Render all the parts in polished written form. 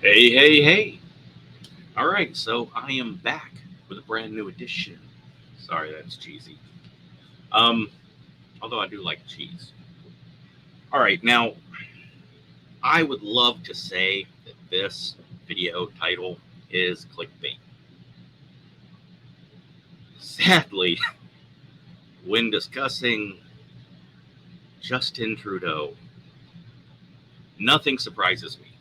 Hey, hey, hey. All right, so I am back with a brand new edition. Sorry, that's cheesy. Um, Although I do like cheese. All right, now I would love to say that this video title is clickbait. Sadly, when discussing Justin Trudeau, nothing surprises me.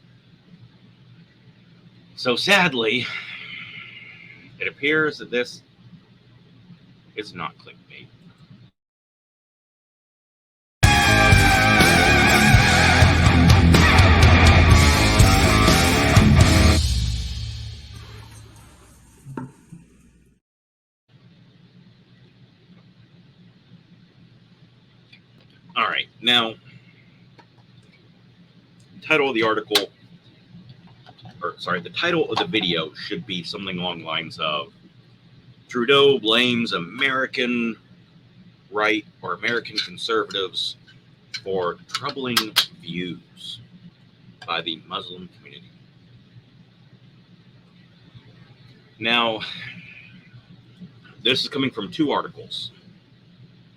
So sadly, it appears that this is not clickbait. All right, now, the title of the article the title of the video should be something along the lines of Trudeau blames American right or American conservatives for troubling views by the Muslim community. Now, this is coming from two articles.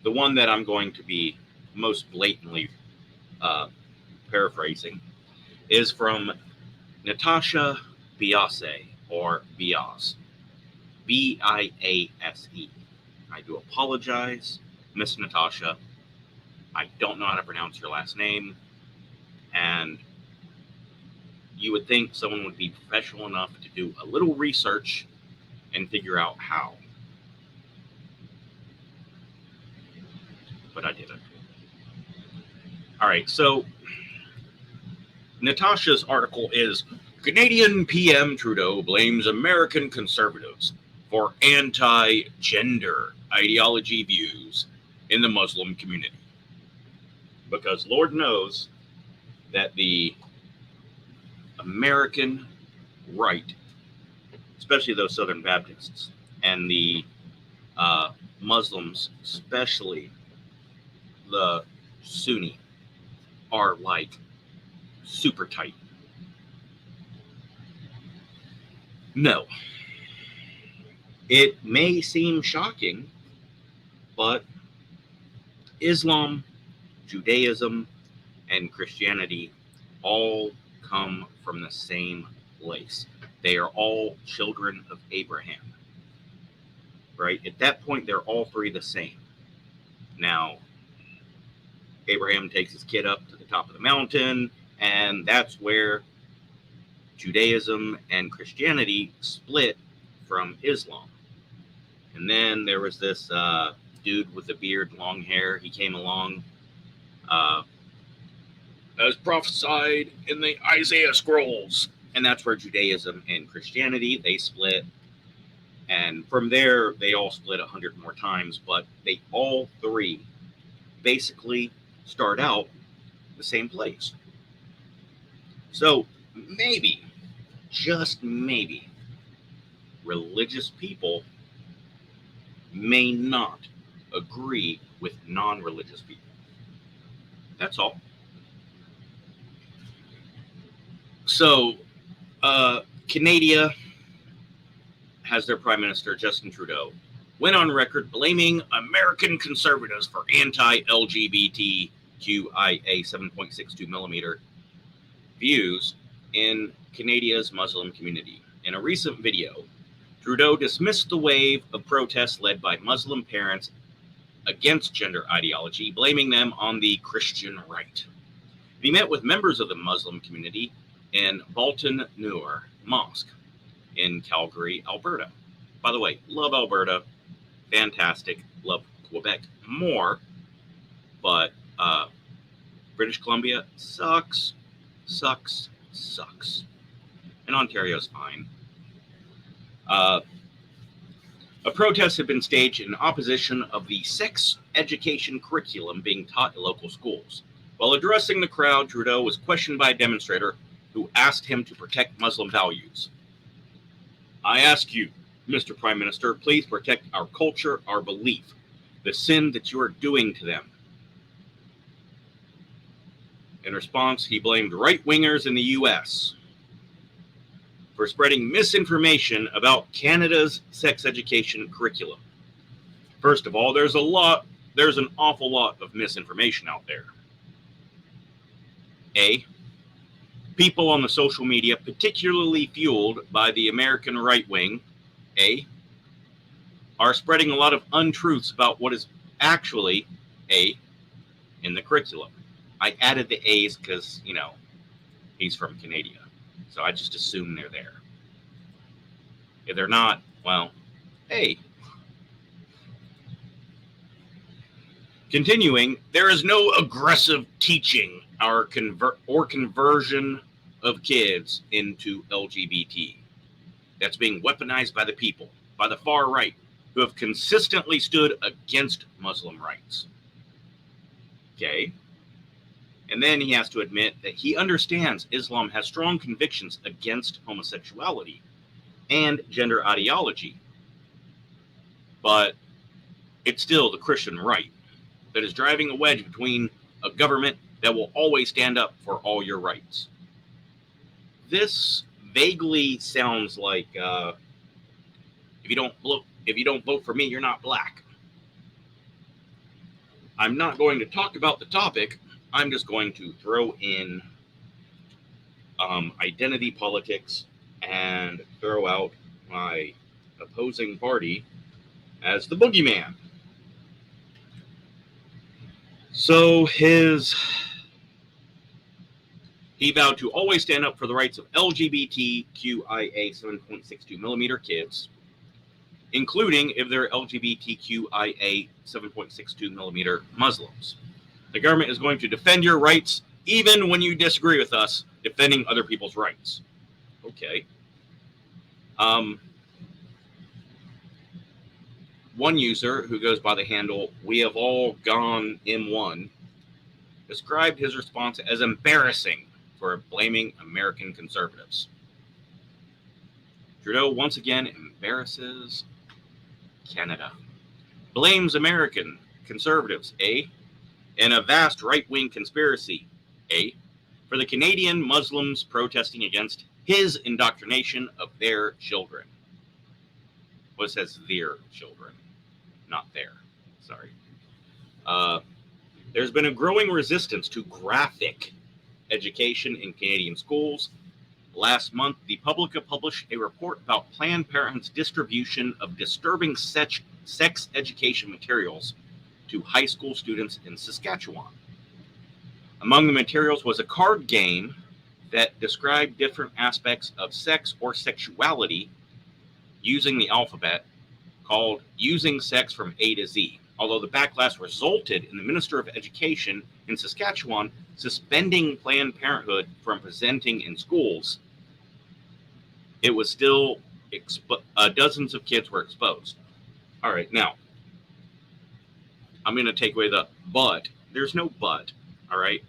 The one that I'm going to be most blatantly paraphrasing is from Natasha Biase, or Biase, Biase. I do apologize, Miss Natasha. I don't know how to pronounce your last name, and you would think someone would be professional enough to do a little research and figure out how. But I didn't. All right, so Natasha's article is Canadian PM Trudeau blames American conservatives for anti gender ideology views in the Muslim community. Because Lord knows that the American right, especially those Southern Baptists, and the Muslims, especially the Sunni, are like super tight. No, it may seem shocking, but Islam, Judaism, and Christianity all come from the same place. They are all children of Abraham, right? At that point, they're all three the same. Now, Abraham takes his kid up to the top of the mountain, and that's where Judaism and Christianity split from Islam. And then there was this dude with a beard, long hair. He came along, uh, as prophesied in the Isaiah scrolls, and that's where Judaism and Christianity they split. And from there, they all split 100 more times, but they all three basically start out the same place. So maybe, just maybe, religious people may not agree with non-religious people. That's all. So, Canada has their Prime Minister, Justin Trudeau, went on record blaming American conservatives for anti-LGBTQIA 7.62 millimeter views in Canada's Muslim community. In a recent video, Trudeau dismissed the wave of protests led by Muslim parents against gender ideology, blaming them on the Christian right. He met with members of the Muslim community in Bolton Noor Mosque in Calgary, Alberta. By the way, love Alberta, fantastic. Love Quebec more, but British Columbia sucks. And Ontario's fine. A protest had been staged in opposition of the sex education curriculum being taught in local schools. While addressing the crowd, Trudeau was questioned by a demonstrator who asked him to protect Muslim values. I ask you, Mr. Prime Minister, please protect our culture, our belief, the sin that you are doing to them. In response, he blamed right-wingers in the U.S. for spreading misinformation about Canada's sex education curriculum. First of all, there's an awful lot of misinformation out there. People on the social media, particularly fueled by the American right wing, are spreading a lot of untruths about what is actually in the curriculum. I added the A's because, he's from Canada. So I just assume they're there. If they're not, well, A. Continuing, there is no aggressive teaching or conversion of kids into LGBT. That's being weaponized by the people, by the far right, who have consistently stood against Muslim rights. Okay? And then he has to admit that he understands Islam has strong convictions against homosexuality and gender ideology. But it's still the Christian right that is driving a wedge between a government that will always stand up for all your rights. This vaguely sounds like if you don't vote for me, you're not black. I'm not going to talk about the topic. I'm just going to throw in identity politics and throw out my opposing party as the boogeyman. So he vowed to always stand up for the rights of LGBTQIA 7.62 millimeter kids, including if they're LGBTQIA 7.62 millimeter Muslims. The government is going to defend your rights even when you disagree with us, defending other people's rights. Okay. One user who goes by the handle "We Have All Gone M1" described his response as embarrassing for blaming American conservatives. Trudeau once again embarrasses Canada, blames American conservatives, in a vast right-wing conspiracy, for the Canadian Muslims protesting against his indoctrination of their children. Well, it says their children, not their. Sorry. There's been a growing resistance to graphic education in Canadian schools. Last month, the Publica published a report about Planned Parenthood's distribution of disturbing sex education materials to high school students in Saskatchewan. Among the materials was a card game that described different aspects of sex or sexuality using the alphabet, called Using Sex from A to Z. Although the backlash resulted in the Minister of Education in Saskatchewan suspending Planned Parenthood from presenting in schools, it was still dozens of kids were exposed. All right, now, I'm going to take away the but. There's no but, all right?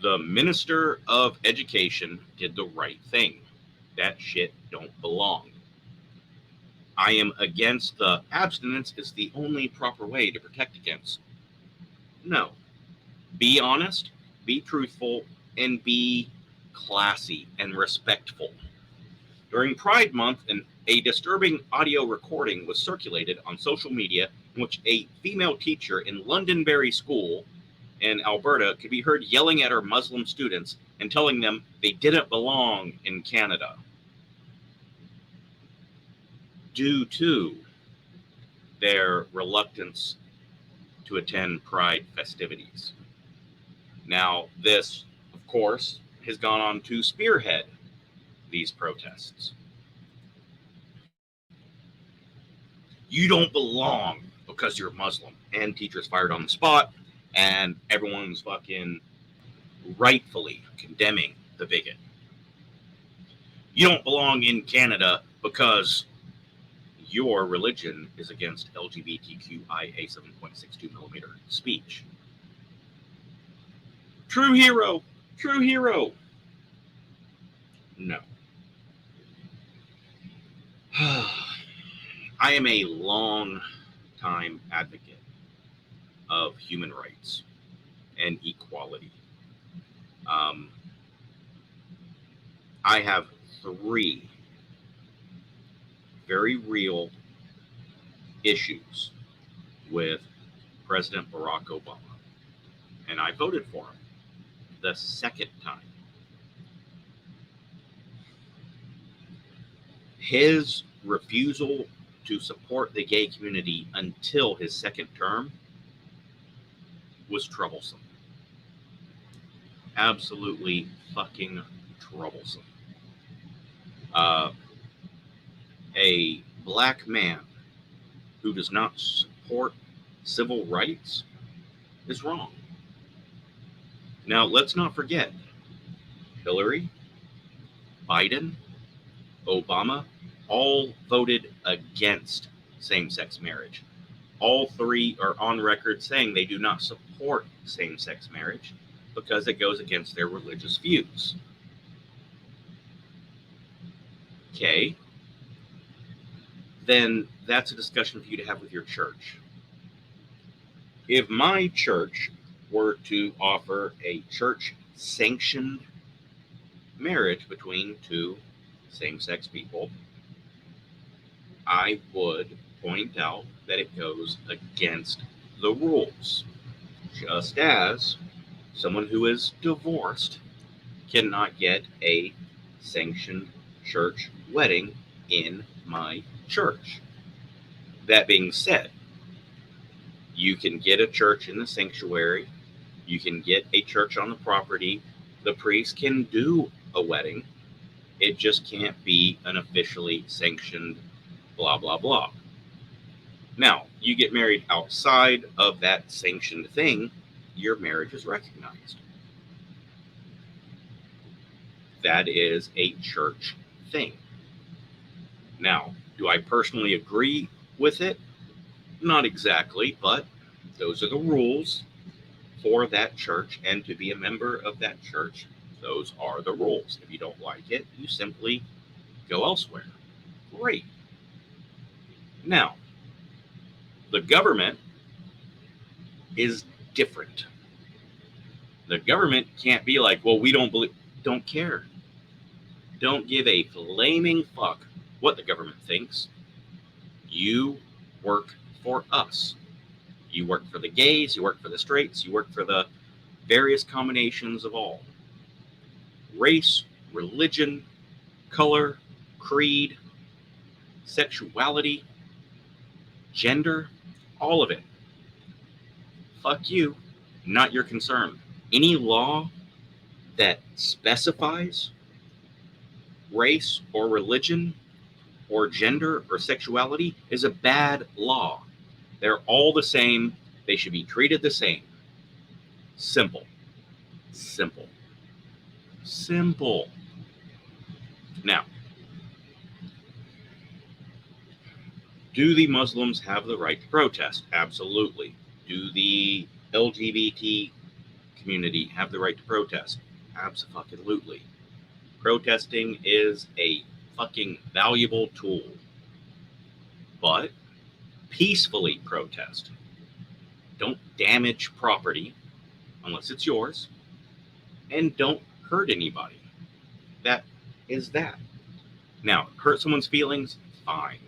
The Minister of Education did the right thing. That shit don't belong. I am against the abstinence is the only proper way to protect against. No. Be honest, be truthful, and be classy and respectful. During Pride Month, a disturbing audio recording was circulated on social media in which a female teacher in Londonderry School in Alberta could be heard yelling at her Muslim students and telling them they didn't belong in Canada due to their reluctance to attend Pride festivities. Now, this, of course, has gone on to spearhead these protests. You don't belong because you're Muslim. And teachers fired on the spot, and everyone's fucking rightfully condemning the bigot. You don't belong in Canada because your religion is against LGBTQIA 7.62 millimeter speech. True hero. True hero. No. I am a long-time advocate of human rights and equality. I have 3 very real issues with President Barack Obama, and I voted for him the second time. His refusal to support the gay community until his second term was troublesome. Absolutely fucking troublesome. Uh, a black man who does not support civil rights is wrong. Now, let's not forget Hillary, Biden, Obama all voted against same-sex marriage. All 3 are on record saying they do not support same-sex marriage because it goes against their religious views. Okay, then that's a discussion for you to have with your church. If my church were to offer a church-sanctioned marriage between 2 same-sex people, I would point out that it goes against the rules. Just as someone who is divorced cannot get a sanctioned church wedding in my church. That being said, you can get a church in the sanctuary, you can get a church on the property, the priest can do a wedding, it just can't be an officially sanctioned blah blah blah. Now, you get married outside of that sanctioned thing, your marriage is recognized. That is a church thing. Now, do I personally agree with it? Not exactly, but those are the rules for that church, and to be a member of that church, those are the rules. If you don't like it, you simply go elsewhere. Great. Now, the government is different. The government can't be like, well, we don't care. Don't give a flaming fuck what the government thinks. You work for us. You work for the gays, you work for the straights, you work for the various combinations of all. Race, religion, color, creed, sexuality, gender, all of it. Fuck you, not your concern. Any law that specifies race or religion or gender or sexuality is a bad law. They're all the same. They should be treated the same. Simple. Simple. Simple. Now, do the Muslims have the right to protest? Absolutely. Do the LGBT community have the right to protest? Absolutely. Protesting is a fucking valuable tool. But peacefully protest. Don't damage property unless it's yours. And don't hurt anybody. That is that. Now, hurt someone's feelings? Fine.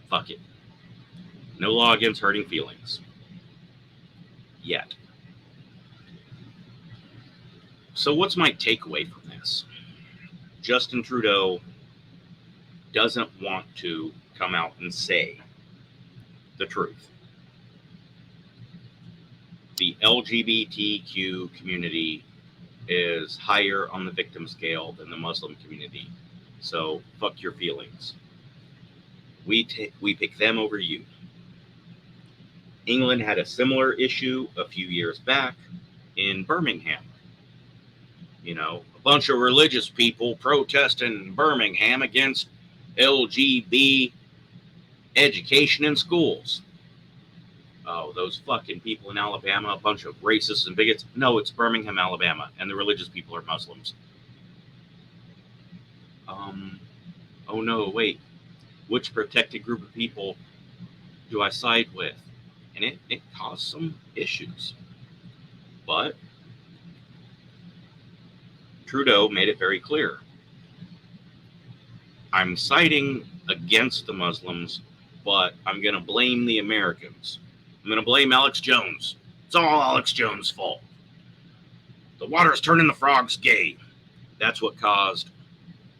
Fuck it. No law against hurting feelings. Yet. So what's my takeaway from this? Justin Trudeau doesn't want to come out and say the truth. The LGBTQ community is higher on the victim scale than the Muslim community. So fuck your feelings. We pick them over you. England had a similar issue a few years back in Birmingham. You know, a bunch of religious people protesting in Birmingham against LGBT education in schools. Oh, those fucking people in Alabama, a bunch of racists and bigots. No, it's Birmingham, Alabama, and the religious people are Muslims. Oh no, wait. Which protected group of people do I side with? And it caused some issues. But Trudeau made it very clear. I'm siding against the Muslims, but I'm going to blame the Americans. I'm going to blame Alex Jones. It's all Alex Jones' fault. The water's turning the frogs gay. That's what caused.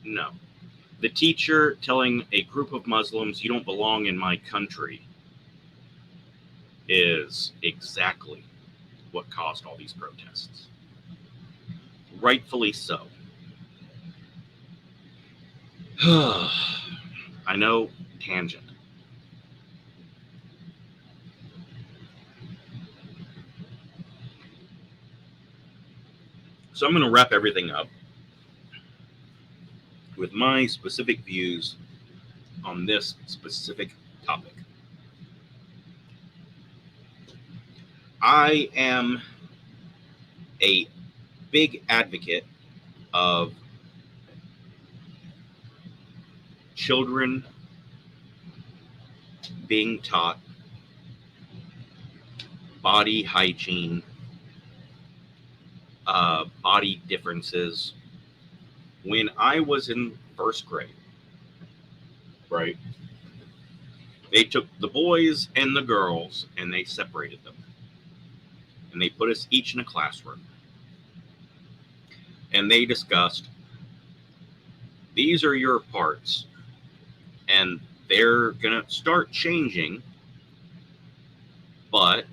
No. The teacher telling a group of Muslims, you don't belong in my country, is exactly what caused all these protests. Rightfully so. I know, tangent. So I'm going to wrap everything up with my specific views on this specific topic. I am a big advocate of children being taught body hygiene, body differences. When I was in first grade, right, they took the boys and the girls and they separated them. And they put us each in a classroom. And they discussed, these are your parts. And they're going to start changing, but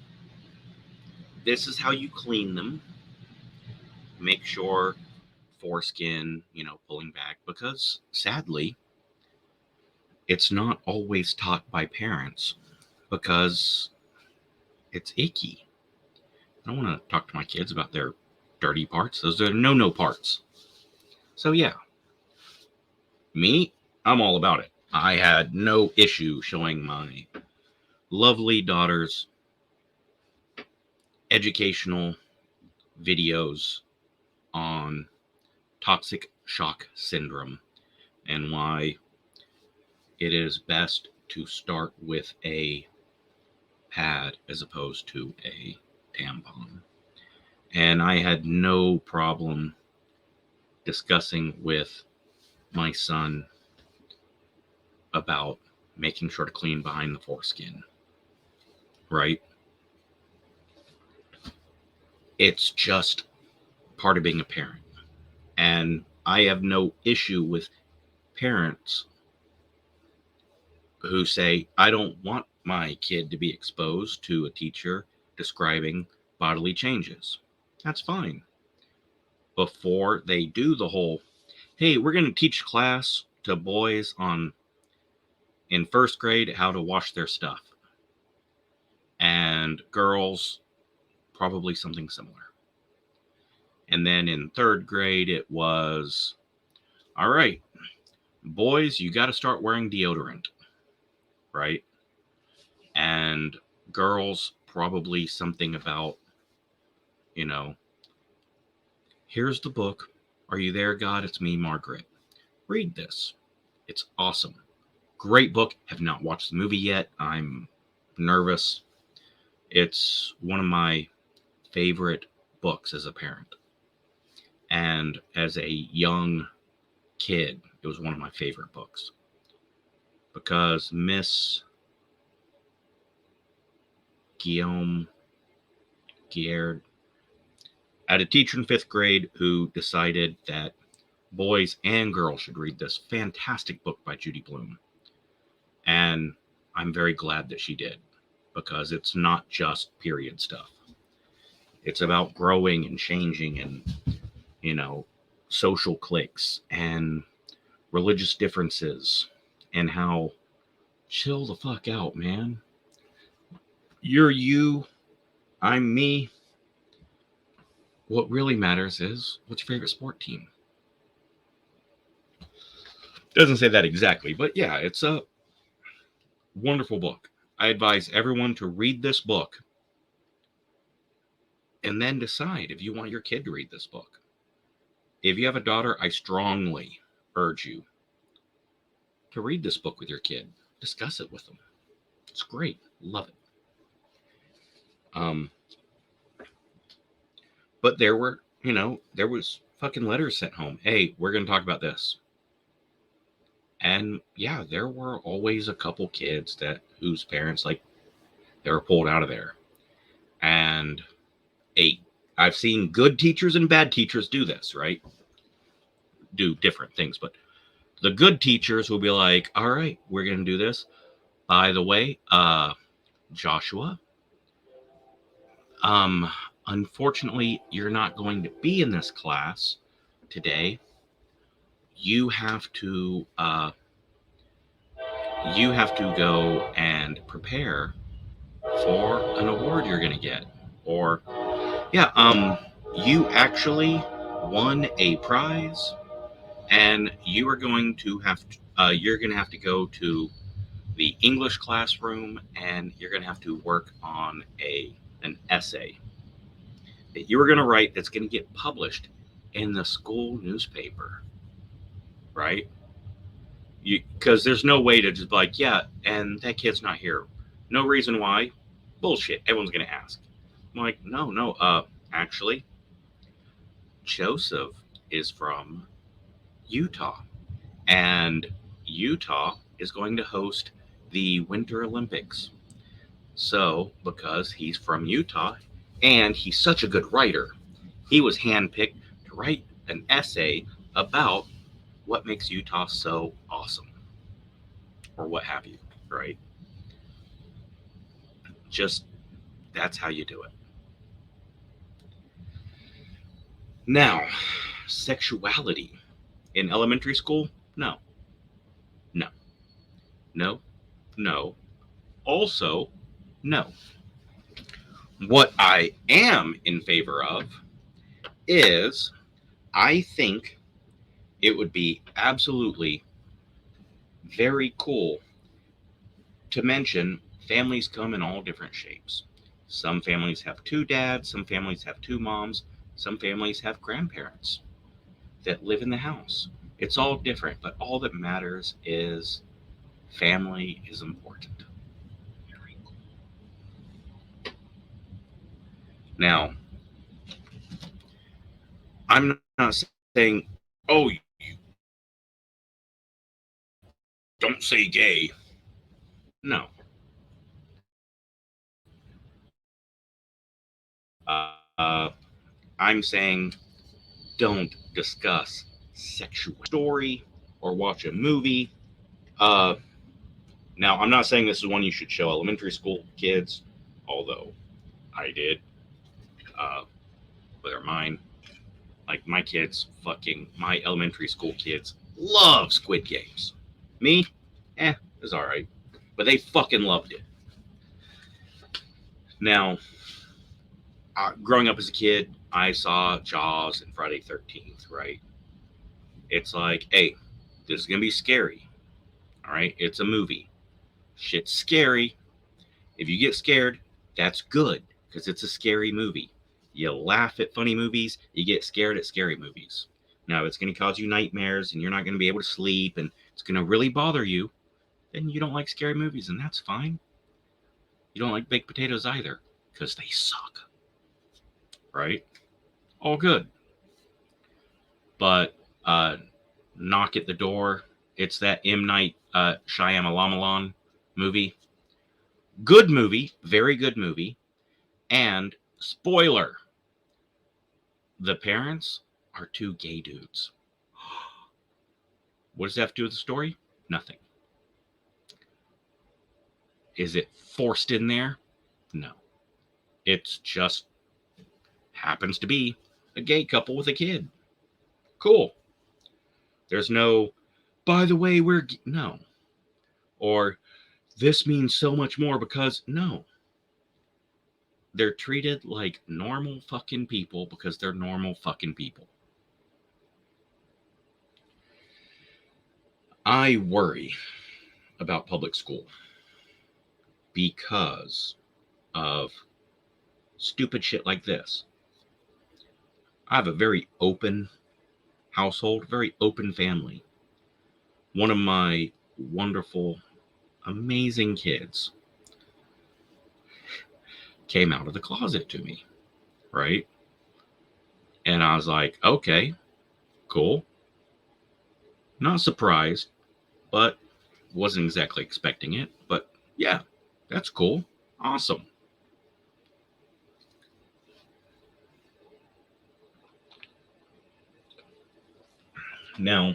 this is how you clean them. Make sure foreskin, pulling back, because sadly, it's not always taught by parents because it's icky. I don't want to talk to my kids about their dirty parts. Those are no parts. So yeah, me, I'm all about it. I had no issue showing my lovely daughters educational videos on toxic shock syndrome and why it is best to start with a pad as opposed to a tampon. And I had no problem discussing with my son about making sure to clean behind the foreskin, right? It's just part of being a parent. And I have no issue with parents who say, I don't want my kid to be exposed to a teacher describing bodily changes. That's fine. Before they do the whole, hey, we're going to teach class to boys in first grade how to wash their stuff, and girls probably something similar. And then in third grade it was, all right, boys, you got to start wearing deodorant, right? And girls probably something about, here's the book. Are you there, God? It's me, Margaret. Read this. It's awesome. Great book. Have not watched the movie yet. I'm nervous. It's one of my favorite books as a parent. And as a young kid, it was one of my favorite books. Because Miss Guillaume, I had a teacher in fifth grade who decided that boys and girls should read this fantastic book by Judy Blume. And I'm very glad that she did, because it's not just period stuff. It's about growing and changing and, social cliques and religious differences and how chill the fuck out, man. You're you, I'm me. What really matters is, what's your favorite sport team? Doesn't say that exactly, but yeah, it's a wonderful book. I advise everyone to read this book and then decide if you want your kid to read this book. If you have a daughter, I strongly urge you to read this book with your kid. Discuss it with them. It's great. Love it. But there was fucking letters sent home. Hey, we're going to talk about this. And yeah, there were always a couple kids whose parents, like, they were pulled out of there. And I've seen good teachers and bad teachers do this, right? Do different things. But the good teachers will be like, all right, we're going to do this. By the way, Joshua, unfortunately, you're not going to be in this class today. You have to go and prepare for an award you're going to get. Or yeah, you actually won a prize, and you're going to have to go to the English classroom, and you're going to have to work on an essay that you were going to write that's going to get published in the school newspaper, right? Because there's no way to just be like, yeah, and that kid's not here. No reason why. Bullshit. Everyone's going to ask. I'm like, no. Actually, Joseph is from Utah, and Utah is going to host the Winter Olympics. So, because he's from Utah and he's such a good writer, he was handpicked to write an essay about what makes Utah so awesome, or what have you, right? Just that's how you do it. Now, sexuality in elementary school? No. No. No. No. Also, no. What I am in favor of is I think it would be absolutely very cool to mention families come in all different shapes. Some families have two dads, some families have two moms, some families have grandparents that live in the house. It's all different, but all that matters is family is important. Now, I'm not saying, oh, you don't say gay. No. Uh, I'm saying don't discuss sexual story or watch a movie. Uh, Now, I'm not saying this is one you should show elementary school kids, although I did. But they're mine. Like my elementary school kids love Squid Games. Me, it's all right, but they fucking loved it. Now, growing up as a kid, I saw Jaws and Friday 13th. Right? It's like, hey, this is gonna be scary. All right, it's a movie. Shit's scary. If you get scared, that's good because it's a scary movie. You laugh at funny movies, you get scared at scary movies. Now, if it's going to cause you nightmares and you're not going to be able to sleep and it's going to really bother you, then you don't like scary movies, and that's fine. You don't like baked potatoes either because they suck. Right? All good. But Knock at the Door, it's that M. Night Shyamalan movie. Good movie, very good movie. And spoiler, the parents are two gay dudes. What does that have to do with the story? Nothing. Is it forced in there? No. It's just happens to be a gay couple with a kid. Cool. There's no, by the way, no. Or this means so much more because, no. They're treated like normal fucking people because they're normal fucking people. I worry about public school because of stupid shit like this. I have a very open household, very open family. One of my wonderful, amazing kids came out of the closet to me, right? And I was like, okay, Cool. Not surprised, but wasn't exactly expecting it. But yeah, that's cool. Awesome. Now,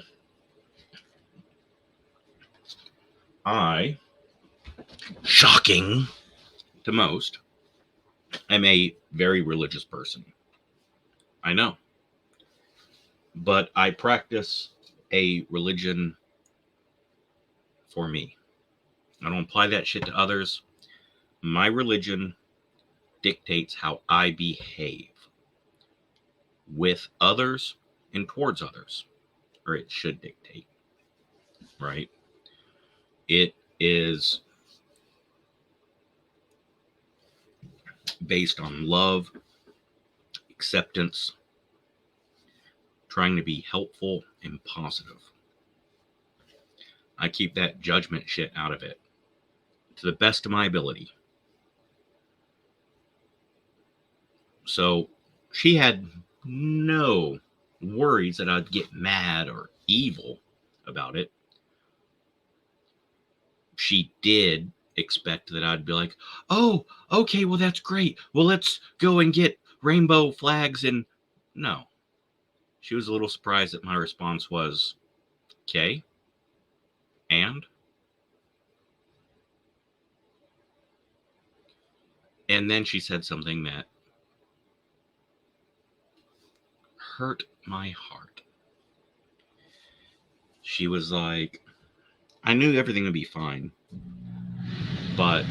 I, shocking to most, am a very religious person. I know. But I practice a religion for me. I don't apply that shit to others. My religion dictates how I behave with others and towards others, or it should dictate, right? It is based on love, acceptance, trying to be helpful and positive. I keep that judgment shit out of it to the best of my ability. So she had no worries that I'd get mad or evil about it. She did expect that I'd be like, oh, okay, well, that's great. Well, let's go and get rainbow flags. And no, she was a little surprised that my response was, okay, and? And then she said something that hurt my heart. She was like, I knew everything would be fine, but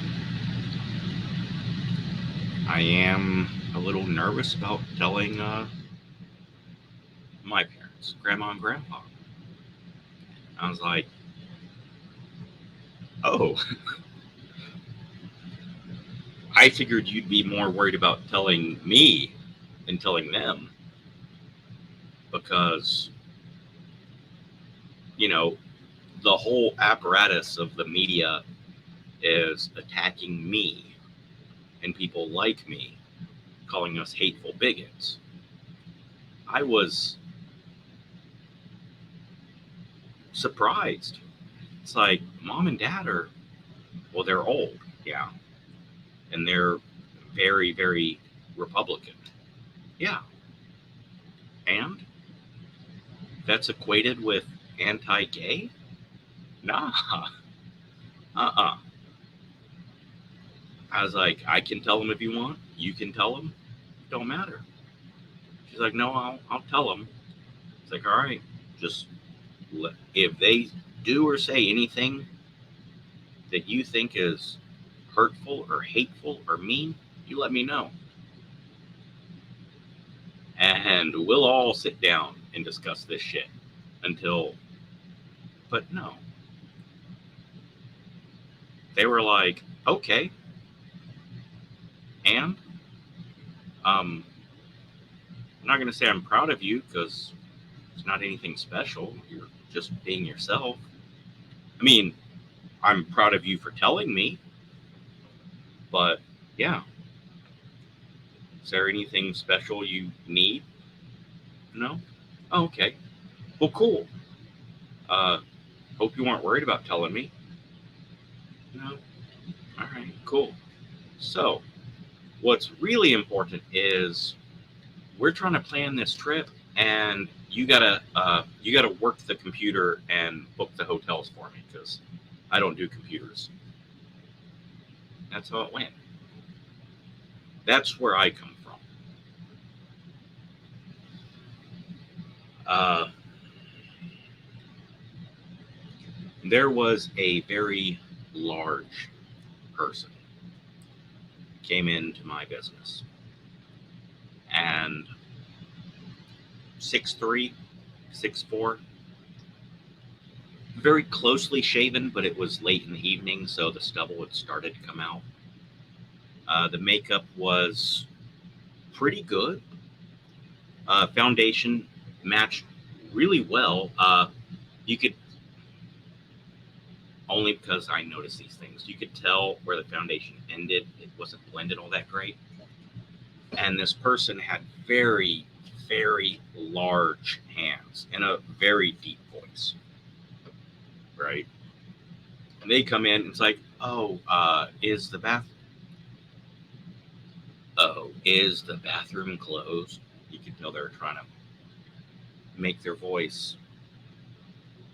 I am a little nervous about telling my parents, grandma and grandpa. I was like, oh, I figured you'd be more worried about telling me than telling them because, you know, the whole apparatus of the media is attacking me and people like me, calling us hateful bigots. I was surprised. It's like, mom and dad are, well, they're old, yeah, and they're very, very Republican. Yeah. And that's equated with anti gay? Nah. Uh-uh. I was like, I can tell them if you want. You can tell them. Don't matter. She's like, no, I'll tell them. It's like, all right, just if they do or say anything that you think is hurtful or hateful or mean, you let me know. And we'll all sit down and discuss this shit until, but no. They were like, okay. And I'm not going to say I'm proud of you because it's not anything special. You're just being yourself. I mean, I'm proud of you for telling me, but yeah. Is there anything special you need? No? Oh, okay. Well, cool. Uh, hope you weren't worried about telling me. No? All right, cool. So, what's really important is we're trying to plan this trip, and you gotta work the computer and book the hotels for me because I don't do computers. That's how it went. That's where I come from. Uh, there was a very large person came into my business, and 6'3", 6'4", very closely shaven, but it was late in the evening, so the stubble had started to come out. The makeup was pretty good. Foundation matched really well. You could, only because I noticed these things, you could tell where the foundation ended. It wasn't blended all that great. And this person had very, very large hands. response in a very deep voice, right? And they come in, and it's like, oh, is the bathroom closed? You can tell they're trying to make their voice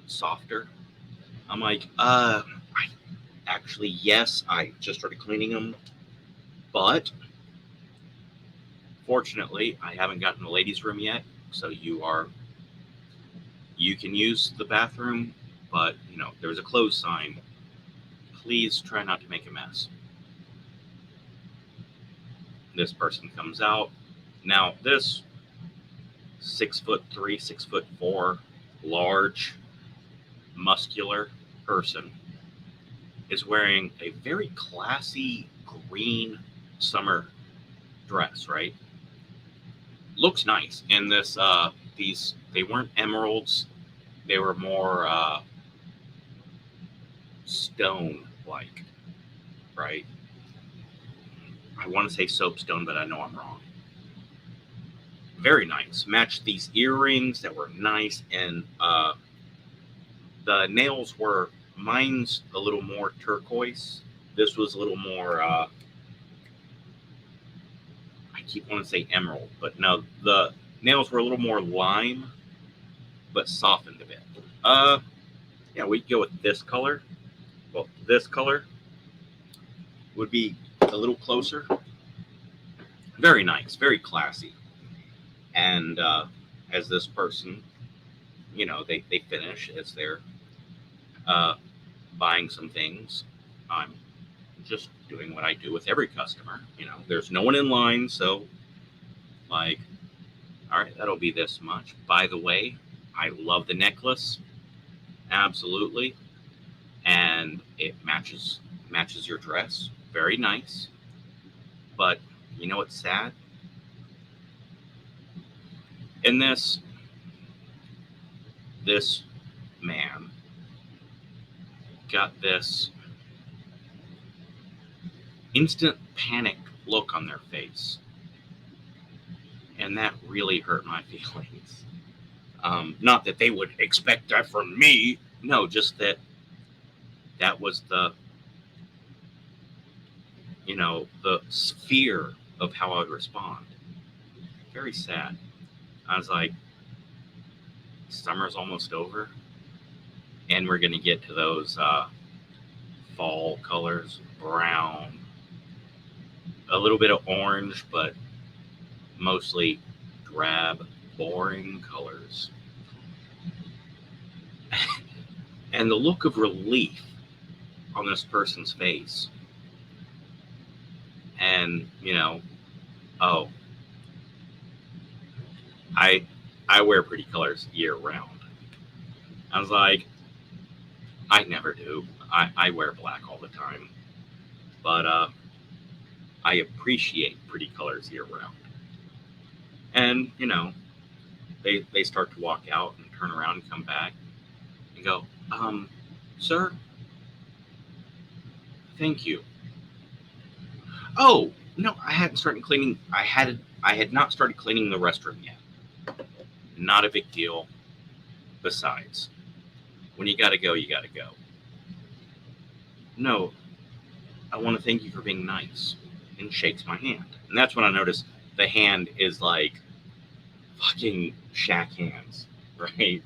softer. I'm like, actually, yes, I just started cleaning them, but fortunately, I haven't gotten the ladies' room yet, so you can use the bathroom, but there's a closed sign. Please try not to make a mess. This person comes out. Now, this 6'3", 6'4", large, muscular person is wearing a very classy green summer dress, right? Looks nice. And they weren't emeralds, they were more stone-like, right? I want to say soapstone, but I know I'm wrong. Very nice. Matched these earrings that were nice, and the nails were, mine's a little more turquoise. This was a little more, I keep wanting to say emerald, but no, the nails were a little more lime, but softened a bit. Yeah, we go with this color. Well, this color would be a little closer. Very nice, very classy. And as this person, they finish, as they're buying some things, I'm just doing what I do with every customer. There's no one in line, so like, all right, that'll be this much. By the way, I love the necklace, absolutely, and it matches your dress, very nice. But you know what's sad? In this man got this instant panic look on their face, and that really hurt my feelings. Not that they would expect that from me. No, just that was the sphere of how I would respond. Very sad. I was like, summer's almost over, and we're going to get to those fall colors, brown, a little bit of orange, but mostly drab, boring colors. And the look of relief on this person's face. And, oh, I wear pretty colors year round. I was like, I never do. I wear black all the time. But I appreciate pretty colors year round. And, they start to walk out and turn around and come back and go, sir, thank you. Oh, no, I hadn't started cleaning. I had not started cleaning the restroom yet. Not a big deal. Besides, when you gotta go, you gotta go. No, I want to thank you for being nice. And shakes my hand. And that's when I notice the hand is like fucking shack hands, right?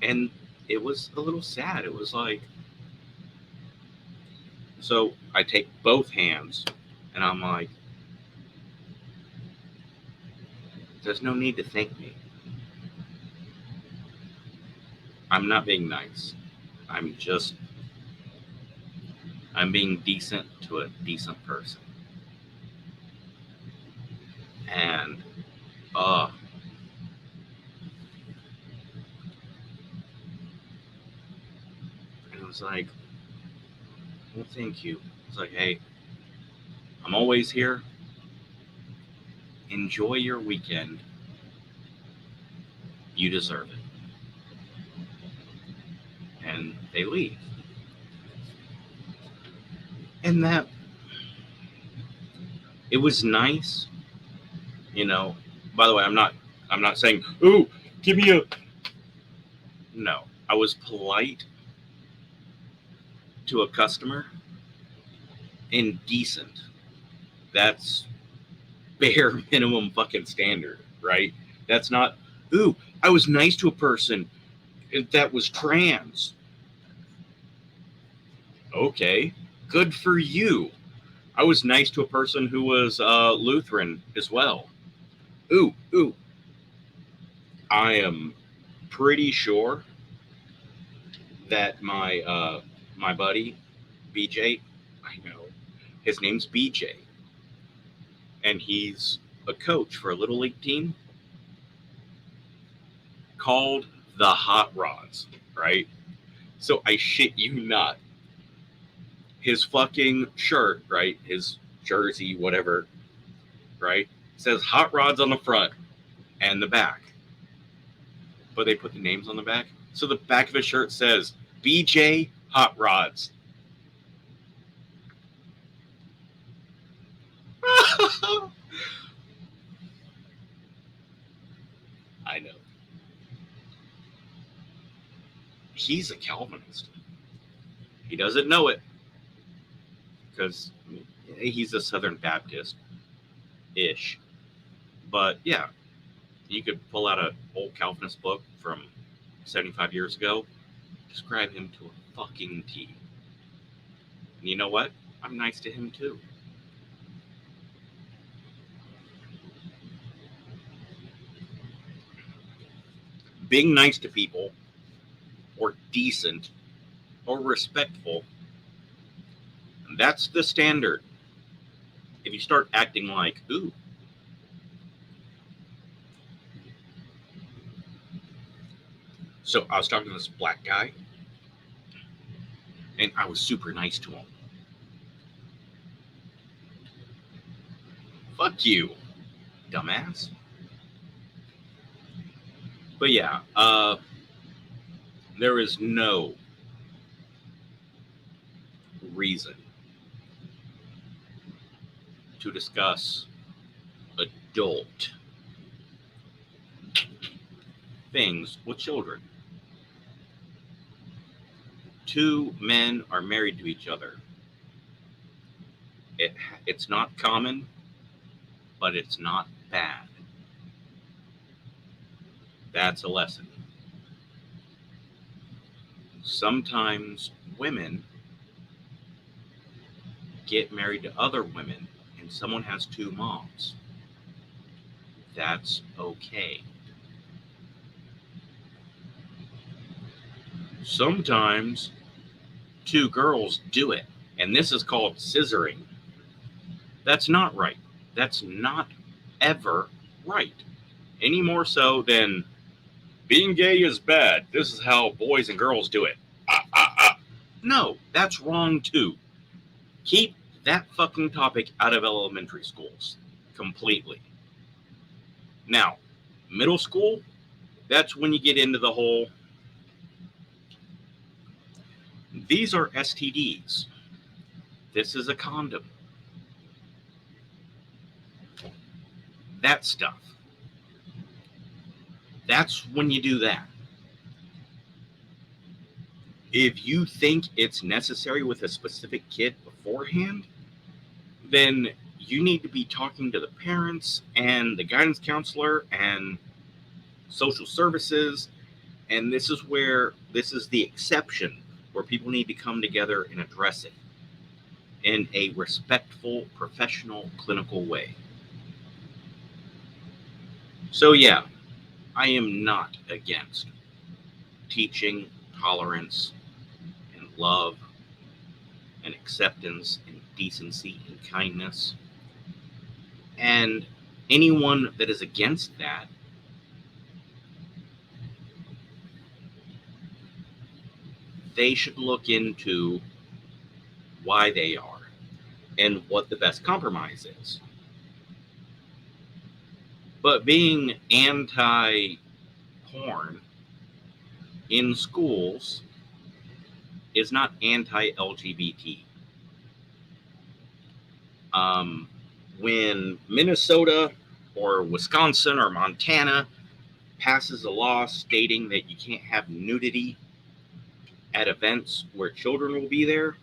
And it was a little sad. It was like, so I take both hands and I'm like, there's no need to thank me. I'm not being nice. I'm being decent to a decent person. And it was like, well, thank you. It's like, hey, I'm always here. Enjoy your weekend. You deserve it. And they leave. And that, it was nice, You know, by the way, I'm not saying, ooh, give me a. No, I was polite to a customer and decent. That's bare minimum fucking standard, right? That's not, ooh, I was nice to a person that was trans. Okay, good for you. I was nice to a person who was Lutheran as well. Ooh, I am pretty sure that my buddy BJ, I know his name's BJ, and he's a coach for a little league team called the Hot Rods, right? So I shit you not, his fucking shirt, right? His jersey, whatever, right? Says Hot Rods on the front and the back, but they put the names on the back. So the back of his shirt says BJ Hot Rods. I know. He's a Calvinist. He doesn't know it because he's a Southern Baptist ish. But yeah, you could pull out an old Calvinist book from 75 years ago, describe him to a fucking T. And you know what? I'm nice to him too. Being nice to people, or decent, or respectful, that's the standard. If you start acting like, ooh, so I was talking to this black guy, and I was super nice to him. Fuck you, dumbass. But yeah, there is no reason to discuss adult things with children. Two men are married to each other. It, it's not common, but it's not bad. That's a lesson. Sometimes women get married to other women and someone has two moms. That's okay. Sometimes two girls do it, and this is called scissoring. That's not right. That's not ever right. Any more so than being gay is bad. This is how boys and girls do it. No, that's wrong too. Keep that fucking topic out of elementary schools completely. Now, middle school, that's when you get into the whole these are STDs. This is a condom. That stuff. That's when you do that. If you think it's necessary with a specific kid beforehand, then you need to be talking to the parents and the guidance counselor and social services. And this is the exception where people need to come together and address it in a respectful, professional, clinical way. So, yeah, I am not against teaching tolerance and love and acceptance and decency and kindness. And anyone that is against that, they should look into why they are and what the best compromise is. But being anti porn in schools is not anti LGBT. Um, when Minnesota or Wisconsin or Montana passes a law stating that you can't have nudity at events where children will be there,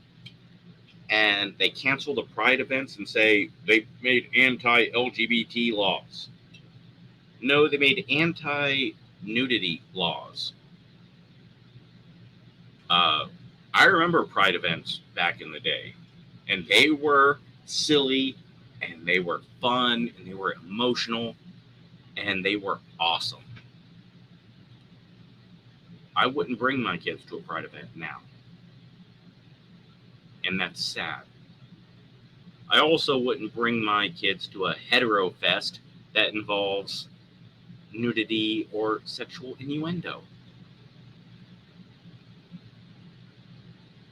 and they cancel the pride events and say they made anti-LGBT laws. No, they made anti-nudity laws. I remember pride events back in the day, and they were silly, and they were fun, and they were emotional, and they were awesome. I wouldn't bring my kids to a pride event now, and that's sad. I also wouldn't bring my kids to a hetero fest that involves nudity or sexual innuendo.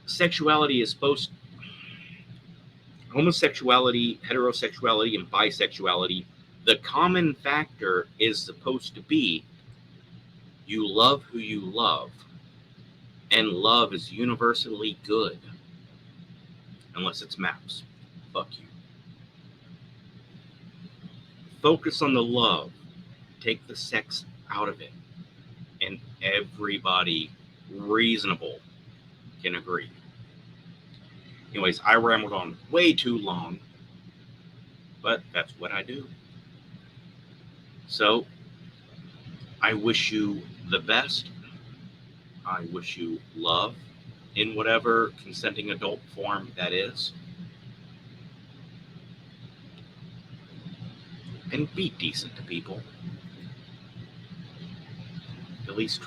Sexuality is supposed homosexuality, heterosexuality, and bisexuality, the common factor is supposed to be you love who you love, and love is universally good, unless it's maps. Fuck you. Focus on the love, take the sex out of it, and everybody reasonable can agree. Anyways, I rambled on way too long, but that's what I do. So, I wish you the best. I wish you love in whatever consenting adult form that is. And be decent to people. At least try.